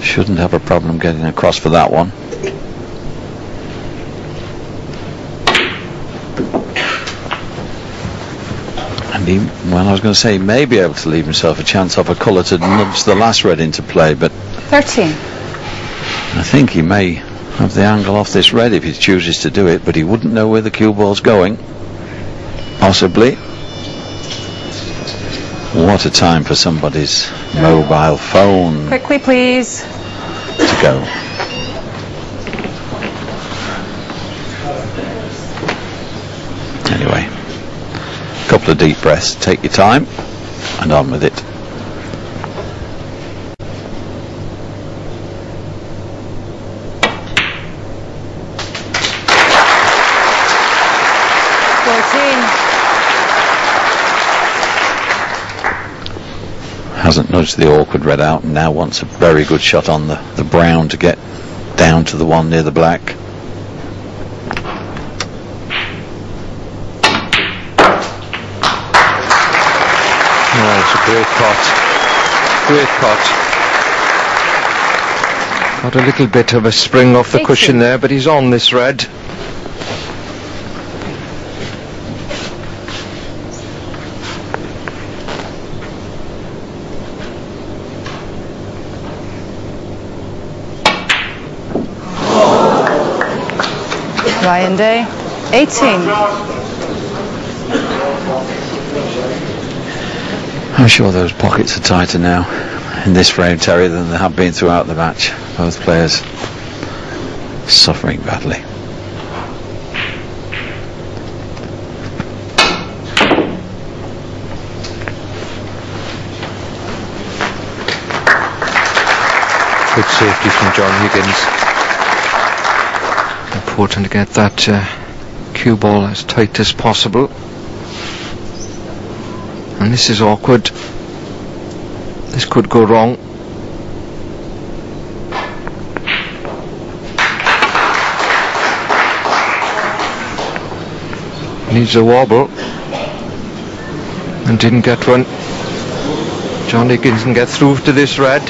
Shouldn't have a problem getting across for that one. And he, well, I was going to say he may be able to leave himself a chance of a colour to nudge the last red into play, but 13. I think he may have the angle off this red if he chooses to do it, but he wouldn't know where the cue ball's going. Possibly. What a time for somebody's mobile phone. Quickly, please. To go. Anyway, a couple of deep breaths, take your time, and on with it. Hasn't nudged the awkward red out, and now wants a very good shot on the brown to get down to the one near the black. Oh, it's a great pot. Great pot. Got a little bit of a spring off the cushion there, but he's on this red. Ryan Day, 18. I'm sure those pockets are tighter now in this frame, Terry, than they have been throughout the match. Both players suffering badly. Good safety from John Higgins. Important to get that cue ball as tight as possible. And this is awkward. This could go wrong. Needs a wobble. And didn't get one. John Higgins can get through to this red.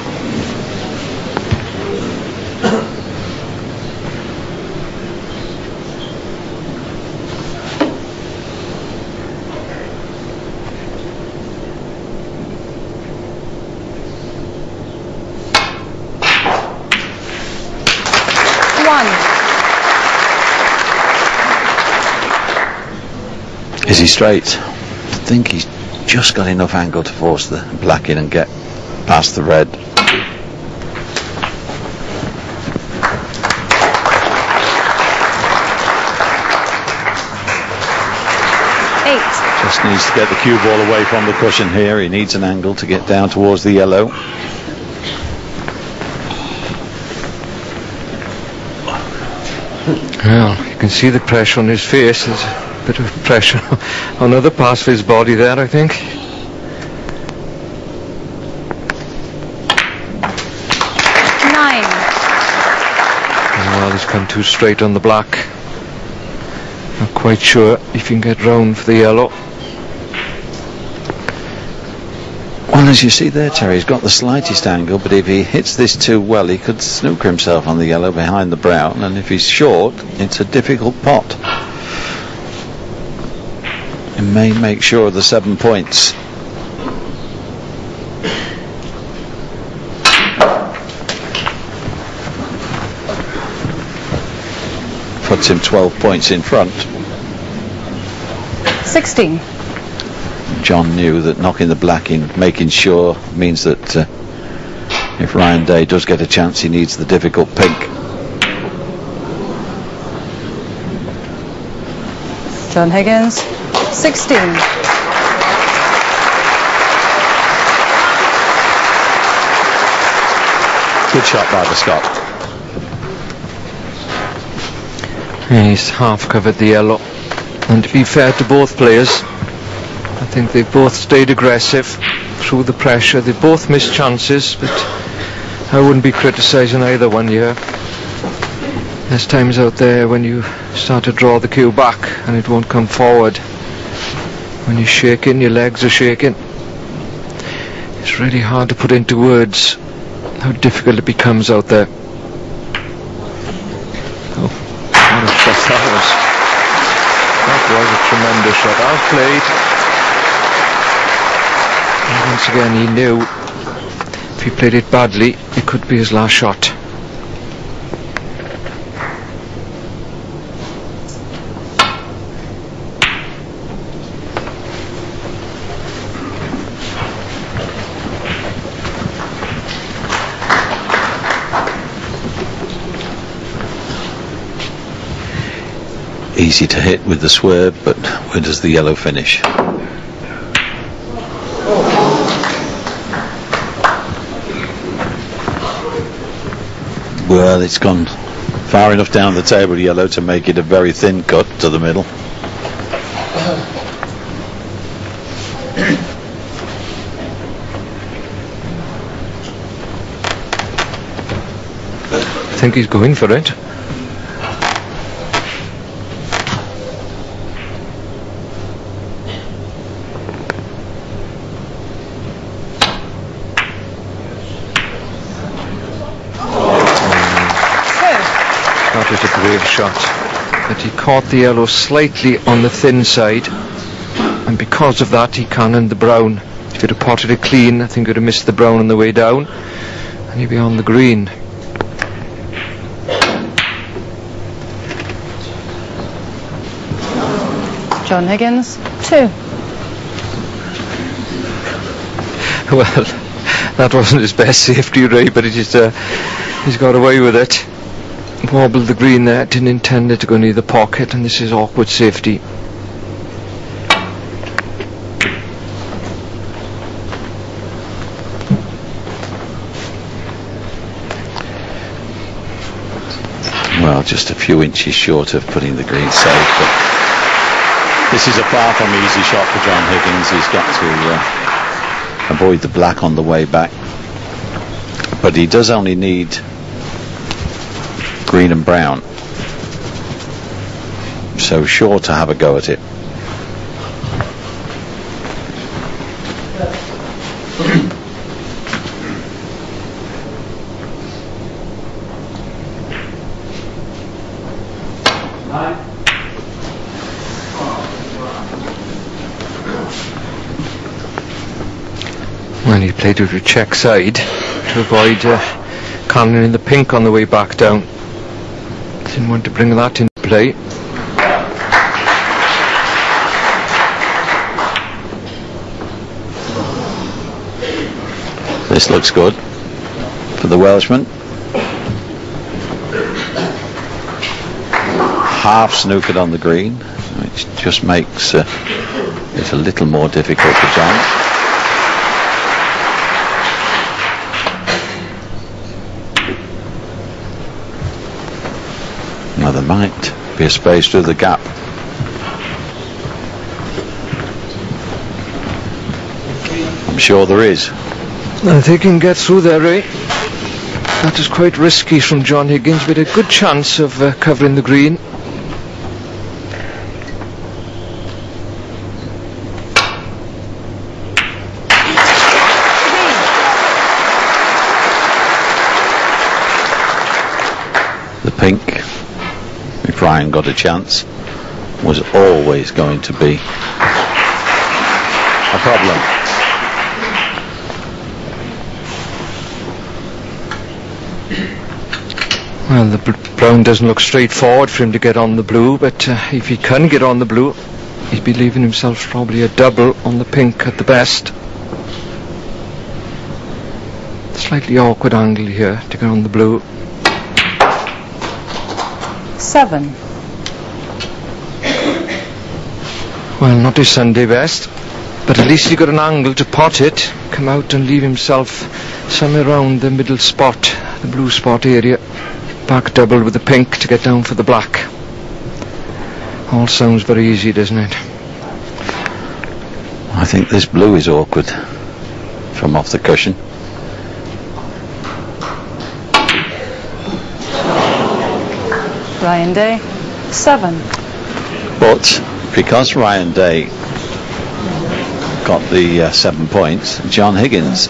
Is he straight? I think he's just got enough angle to force the black in and get past the red. 8. Just needs to get the cue ball away from the cushion here. He needs an angle to get down towards the yellow. Well, you can see the pressure on his face. There's a bit of pressure on other parts of his body there, I think. 9. Well, he's come too straight on the black. Not quite sure if he can get round for the yellow. Well, as you see there, Terry, he's got the slightest angle, but if he hits this too well, he could snooker himself on the yellow behind the brown, and if he's short, it's a difficult pot. He may make sure of the 7 points. Puts him 12 points in front. 16. John knew that knocking the black in, making sure, means that if Ryan Day does get a chance, he needs the difficult pink. John Higgins, 16. Good shot by the Scot. He's half covered the yellow, and to be fair to both players, I think they've both stayed aggressive through the pressure. They both missed chances, but I wouldn't be criticising either one here. There's times out there when you start to draw the cue back and it won't come forward. When you're shaking, your legs are shaking. It's really hard to put into words how difficult it becomes out there. Oh, what a shot that was. That was a tremendous shot. Outplayed. And once again, he knew if he played it badly, it could be his last shot. Easy to hit with the swerve, but where does the yellow finish? Well, it's gone far enough down the table, yellow, to make it a very thin cut to the middle. I think he's going for it. That was a brave shot, but he caught the yellow slightly on the thin side, and because of that he cannoned the brown. If he'd have potted it clean, I think he'd have missed the brown on the way down, and he'd be on the green. John Higgins, 2. Well, that wasn't his best safety, Ray, but he's got away with it. Wobbled the green there, didn't intend it to go near the pocket, and this is awkward safety. Well, just a few inches short of putting the green safe, but this is a far from easy shot for John Higgins. He's got to avoid the black on the way back, but he does only need green and brown, so sure to have a go at it. Well, he played it with check side to avoid cannoning the pink on the way back down. Didn't want to bring that into play. This looks good for the Welshman. Half snookered on the green, which just makes it a little more difficult for John. Now there might be a space through the gap. I'm sure there is. I think he can get through there, Ray. That is quite risky from John Higgins, but a good chance of covering the green. The pink, if Ryan got a chance, was always going to be a problem. Well, the brown doesn't look straightforward for him to get on the blue, but if he can get on the blue, he'd be leaving himself probably a double on the pink at the best. Slightly awkward angle here to get on the blue. 7. Well, not his Sunday best, but at least he got an angle to pot it, come out and leave himself somewhere around the middle spot, the blue spot area. Back double with the pink to get down for the black. All sounds very easy, doesn't it? I think this blue is awkward from off the cushion. Ryan Day, 7. But because Ryan Day got the 7 points, John Higgins